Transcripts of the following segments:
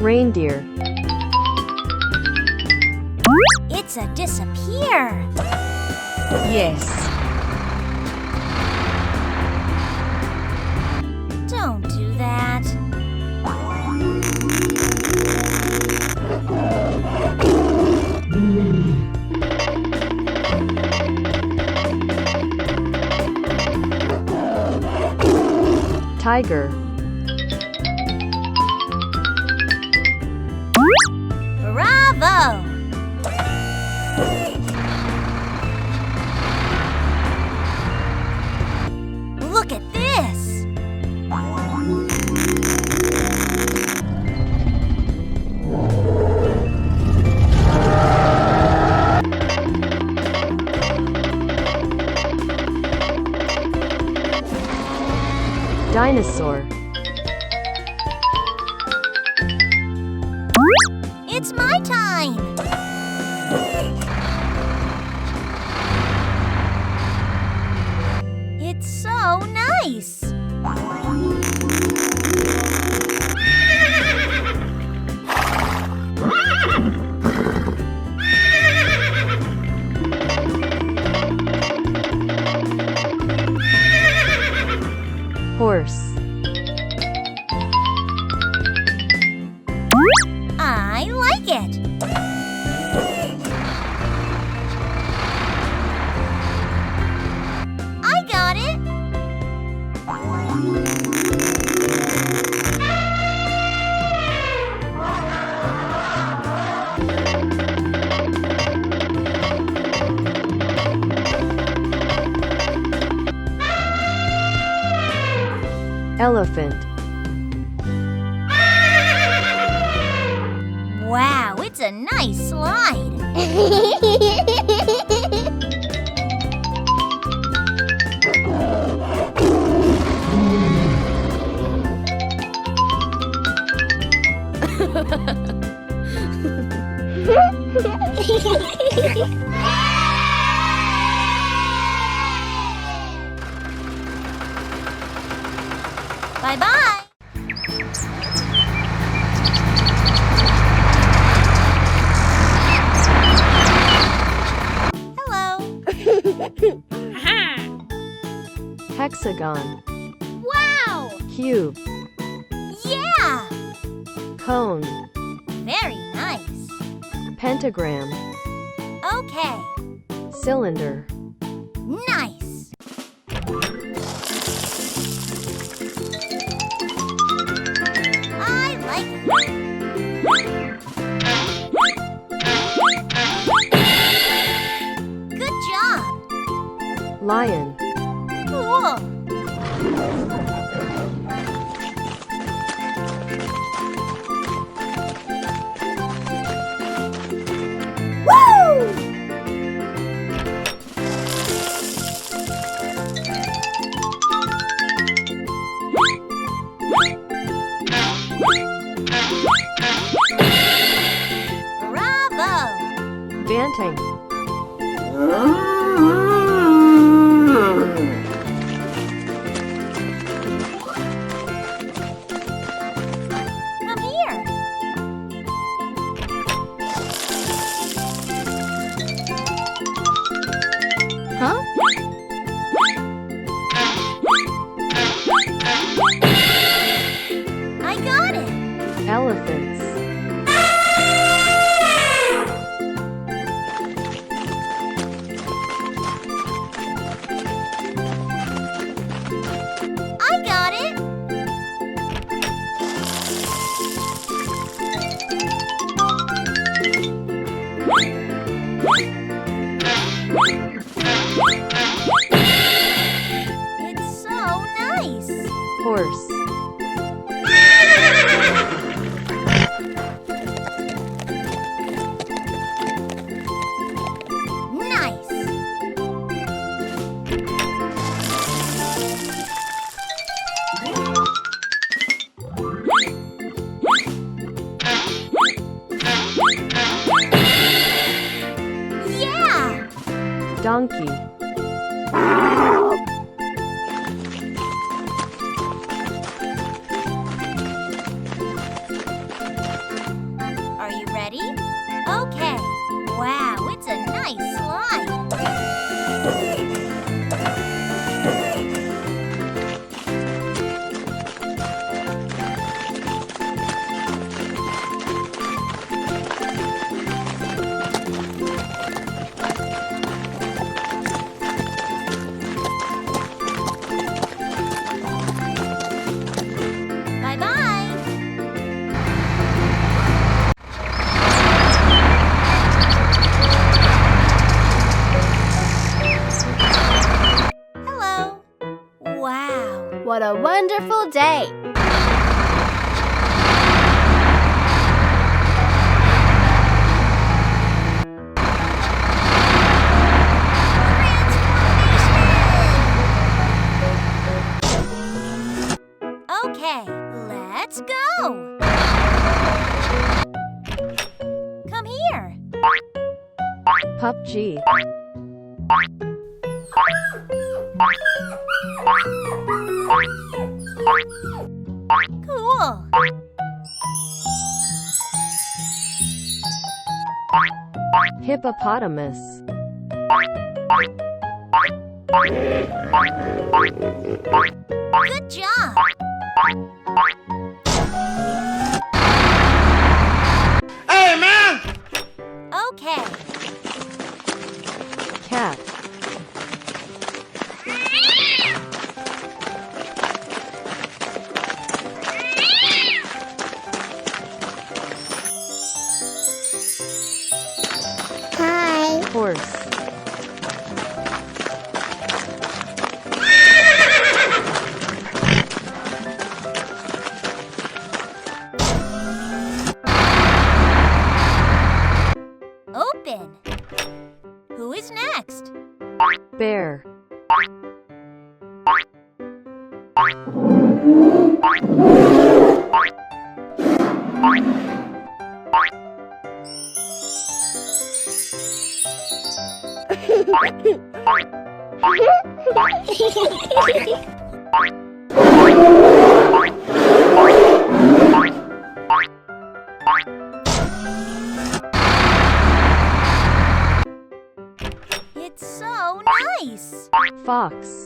Reindeer. It's a disappear. Yes. Don't do that. Tiger. Bravo! Look at this! Dinosaur. It's my time! It's so nice! Horse. I like it! I got it! Elephant. Wow, it's a nice slide! Bye-bye! Hello! Hexagon. Wow! Cube. Yeah! Cone. Very nice! Pentagram. Okay, Cylinder. nice! I like it! Good job! Lion. Cool! Woo! Bravo! Banting. Come here! Huh? I got it! Elephants. I got it! It's so nice! Horse. Nice! Yeah! Donkey. a wonderful day. Okay, let's go. Come here. PUBG. Cool. Hippopotamus. Good job. Hey, man! Okay. Cat. Hi. Horse. Open. Who is next? Bear. It's so nice. Fox.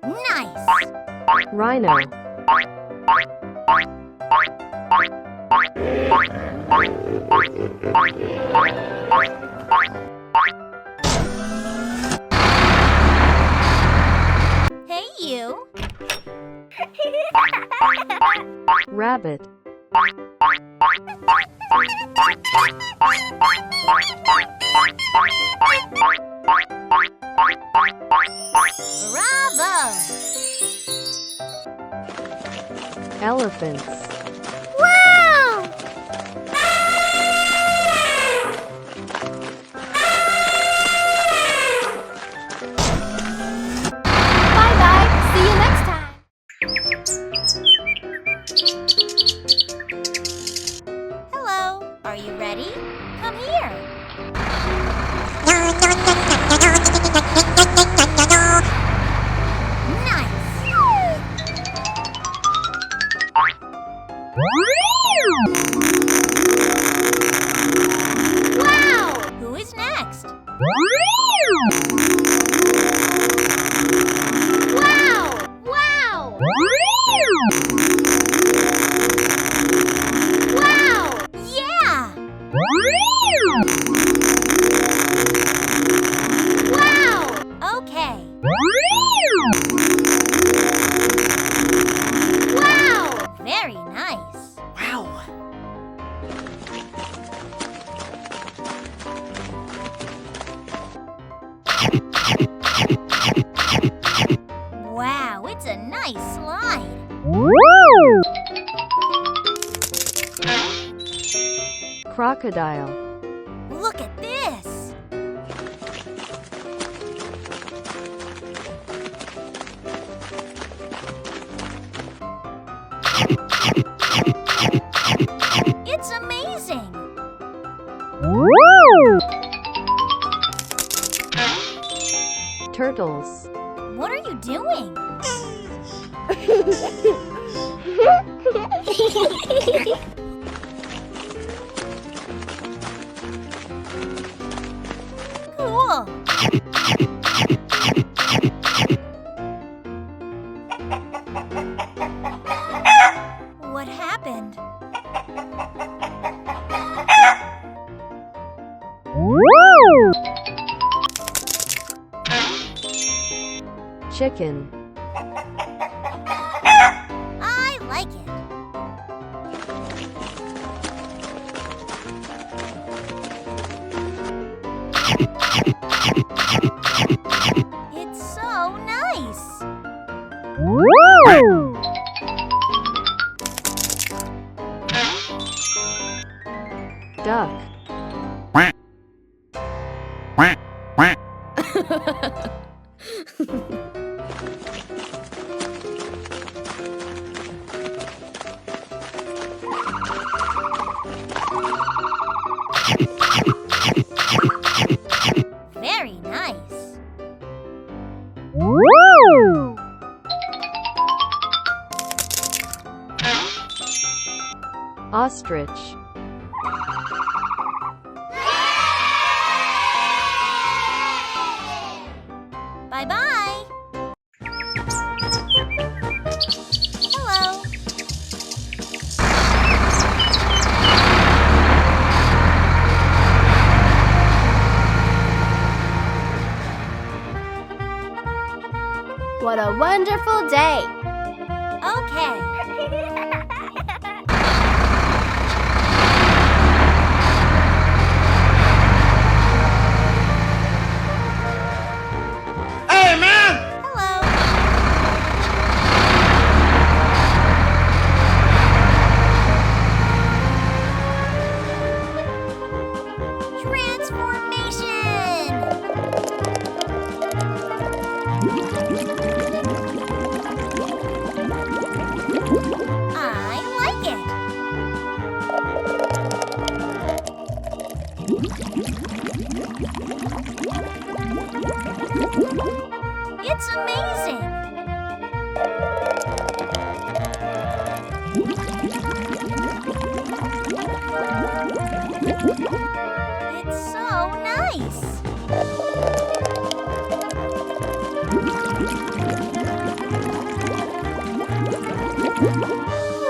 Nice. Rhino. Hey, you. Rabbit. Bravo. Elephants. Wow. Bye-bye. See you next time. Hello. Are you ready? Come here. Wow! Who is next? Wow! Wow! Wow! Yeah! Wow! Okay. Wow! Very nice. Wow! Wow, it's a nice slide. Crocodile. Look at this. It's amazing. Turtles. What are you doing? Cool. What happened? Chicken. I like it. Duck. Very nice. Ostrich. Bye-bye. Hello. What a wonderful day! Okay. Hey, man! Hello. Transformation! I like it. It's amazing. It's so nice.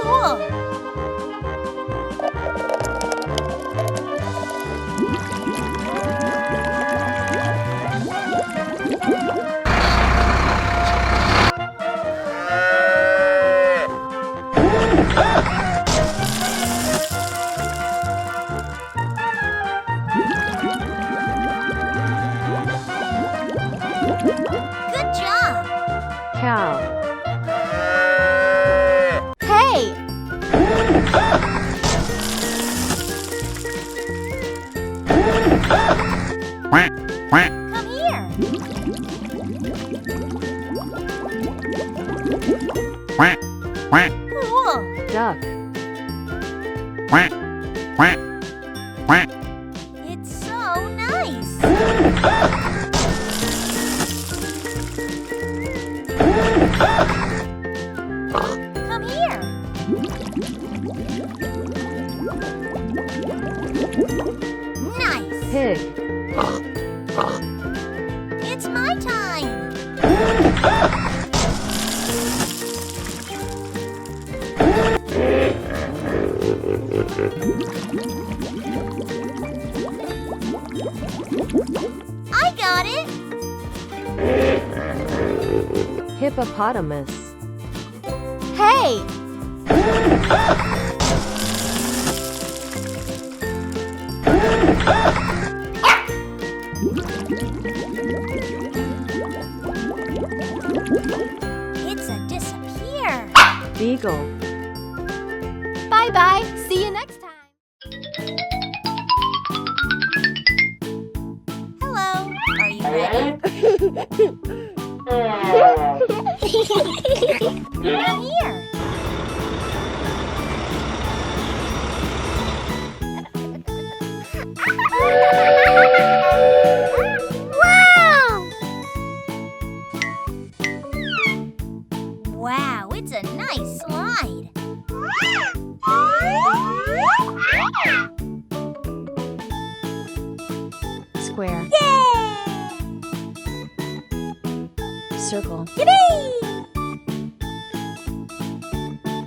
Cool. Good job. Cow. Hey! Come here. Cool. Duck. It's so nice. Come here. Nice. Pig. It's my time. I got it. Hippopotamus. Hey! It's a disappear. Beagle. Bye-bye! See you next time! Hello. Are you ready? Come here. Wow! Wow, it's a nice slide. Square. Circle. Yippee!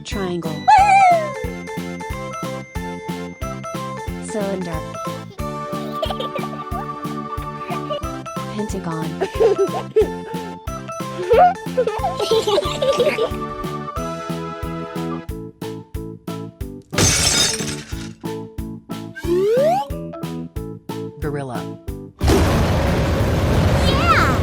Triangle. Cylinder. Pentagon. Gorilla. Yeah!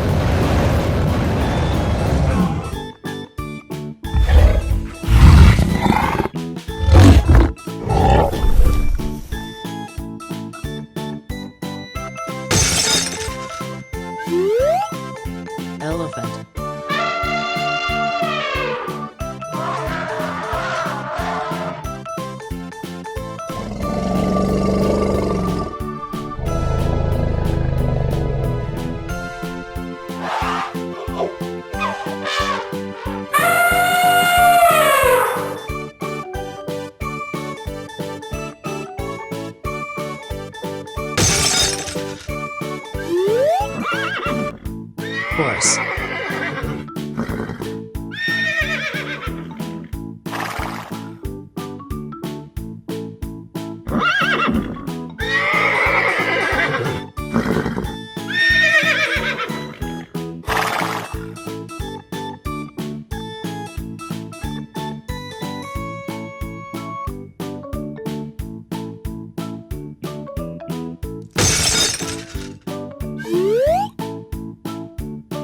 Horse.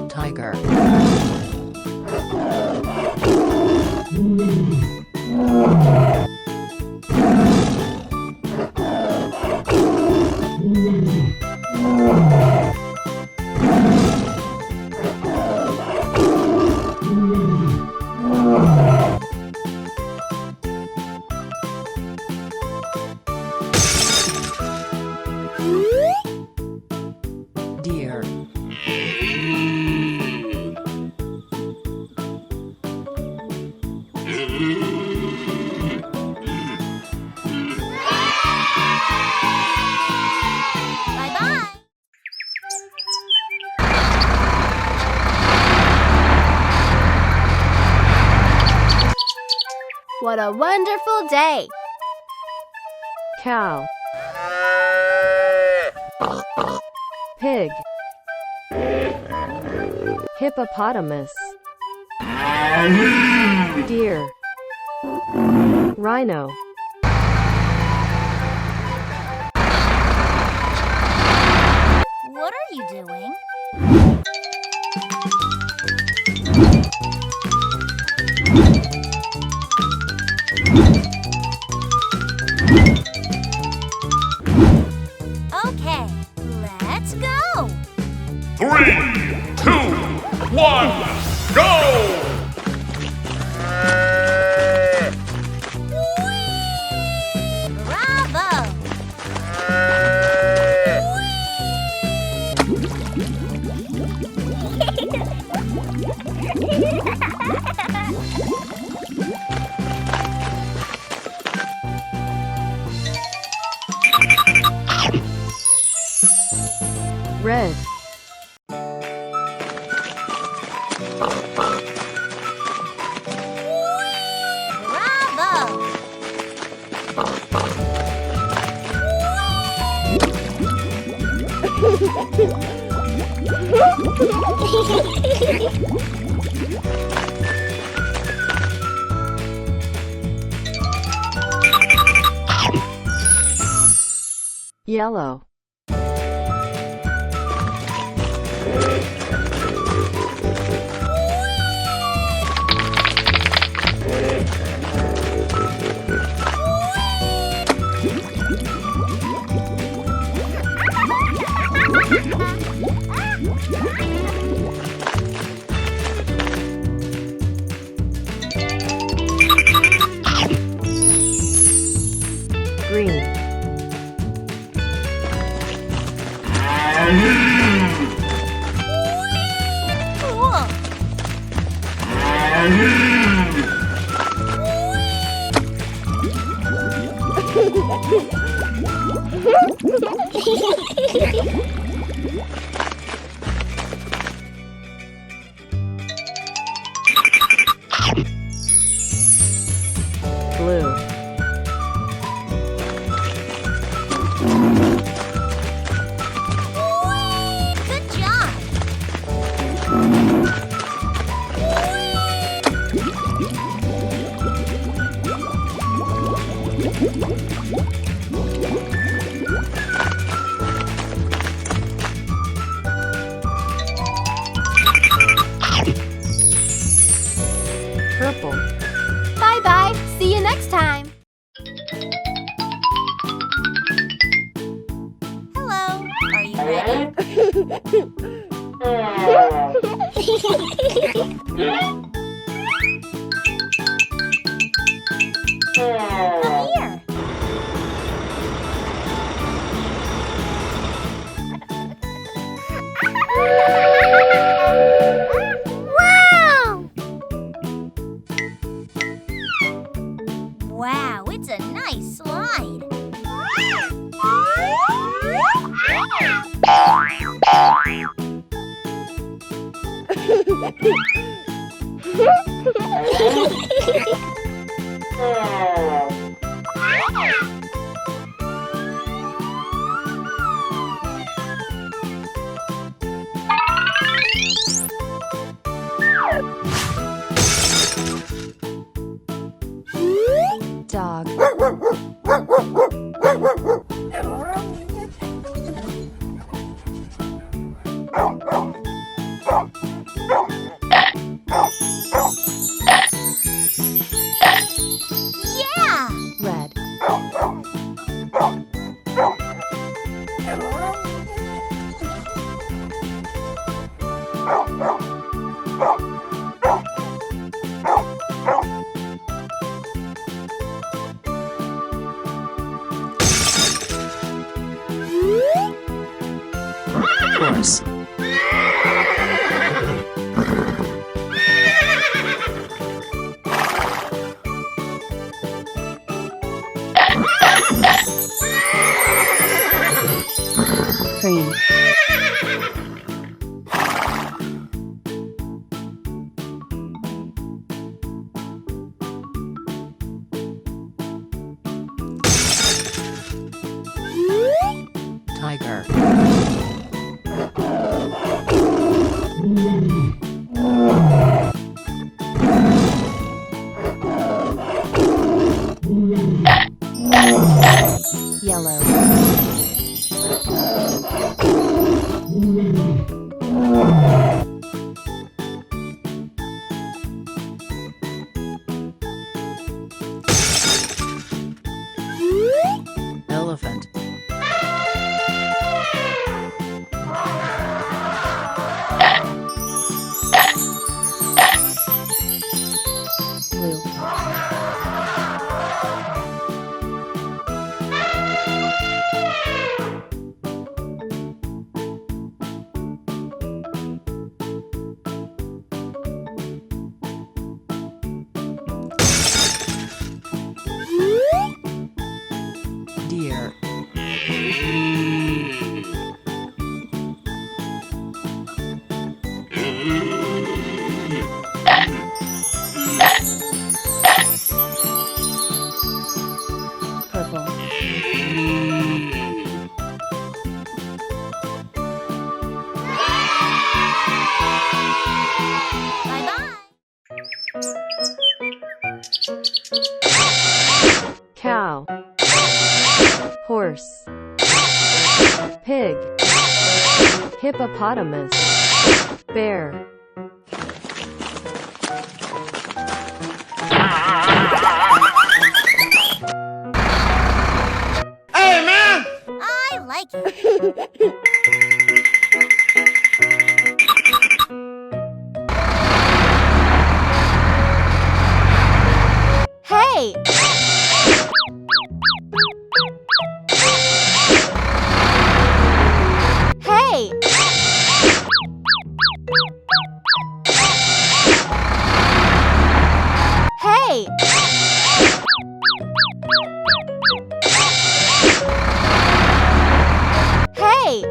Tiger. Deer. Bye-bye. What a wonderful day! Cow. Pig. Hippopotamus. Deer. Rhino. What are you doing? Okay, let's go. 3, 2, 1, go! Bravo! Red. Bravo! Yellow. Green. Cool! Blue. Good job! Purple. Bye-bye. See you next time. Hello, are you ready? Come here. Wow! Wow, it's a nice slide. Dog. Yeah! Red. Horse. Green. Tiger. Yellow. Elephant. Blue. Deer. Purple. Bye-bye! Cow. Horse. Pig. Hippopotamus. Bear. I like it. Hey! Hey! Hey! Hey!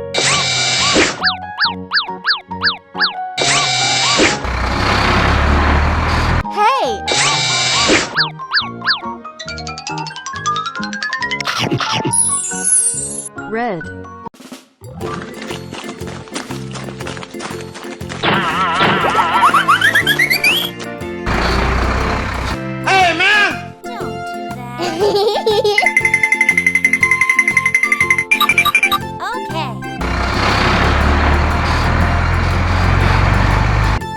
Hey! Red. Don't do that. Okay.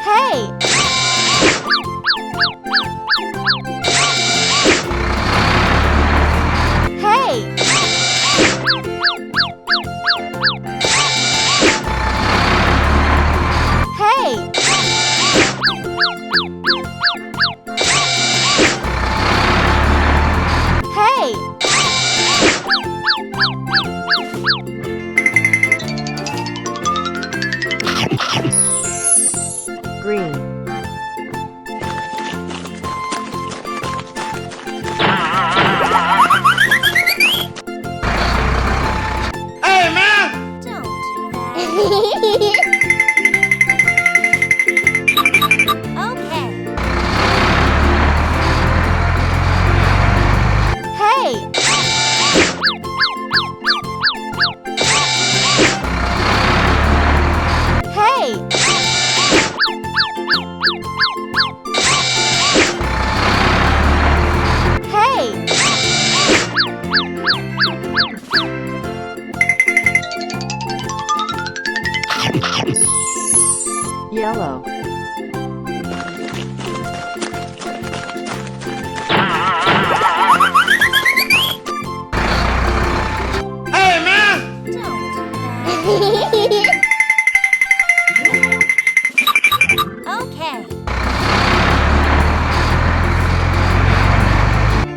Hey! Hey! Hey! Hey! Yellow. Hey, man! Okay.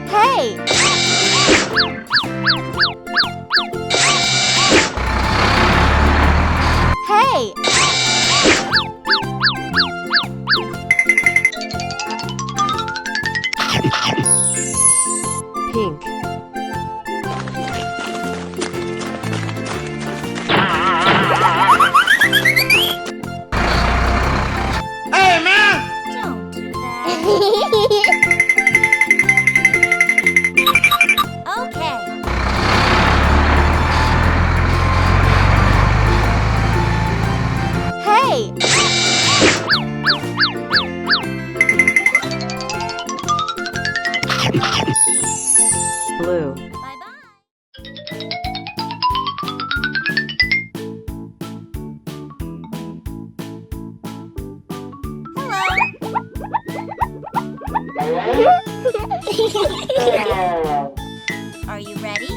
Hey! Hey! Pink. Hey, man! Don't do that. Okay. Hey! Blue. Bye-bye. Hello. Are you ready?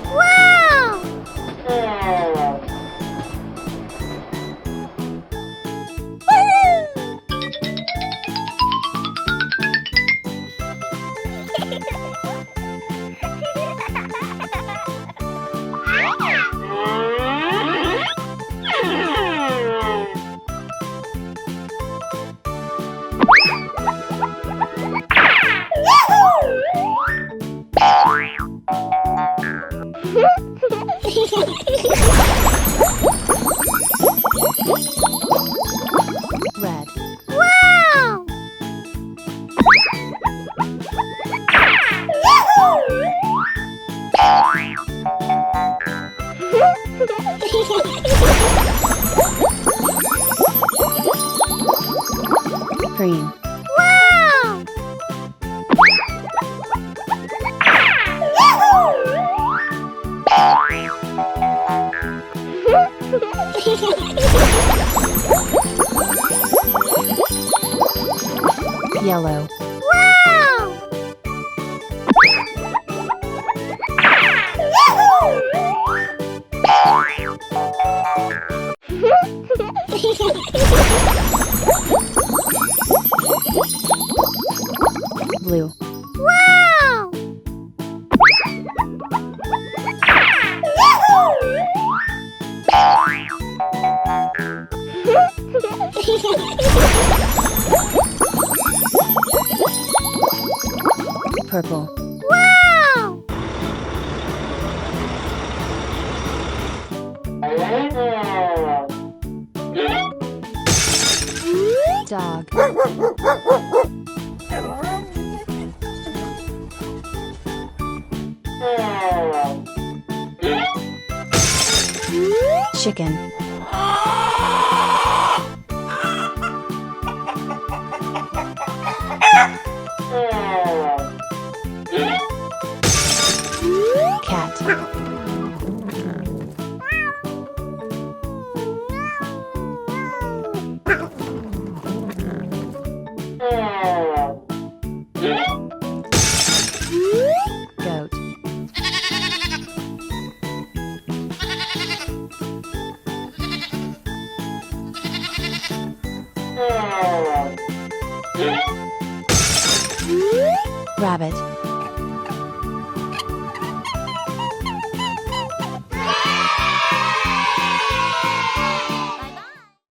Wow! Red. Wow! Green. Wow! Yellow. Wow! Blue. Wow! Purple. Wow! Dog. Chicken. Cat. Goat. Rabbit.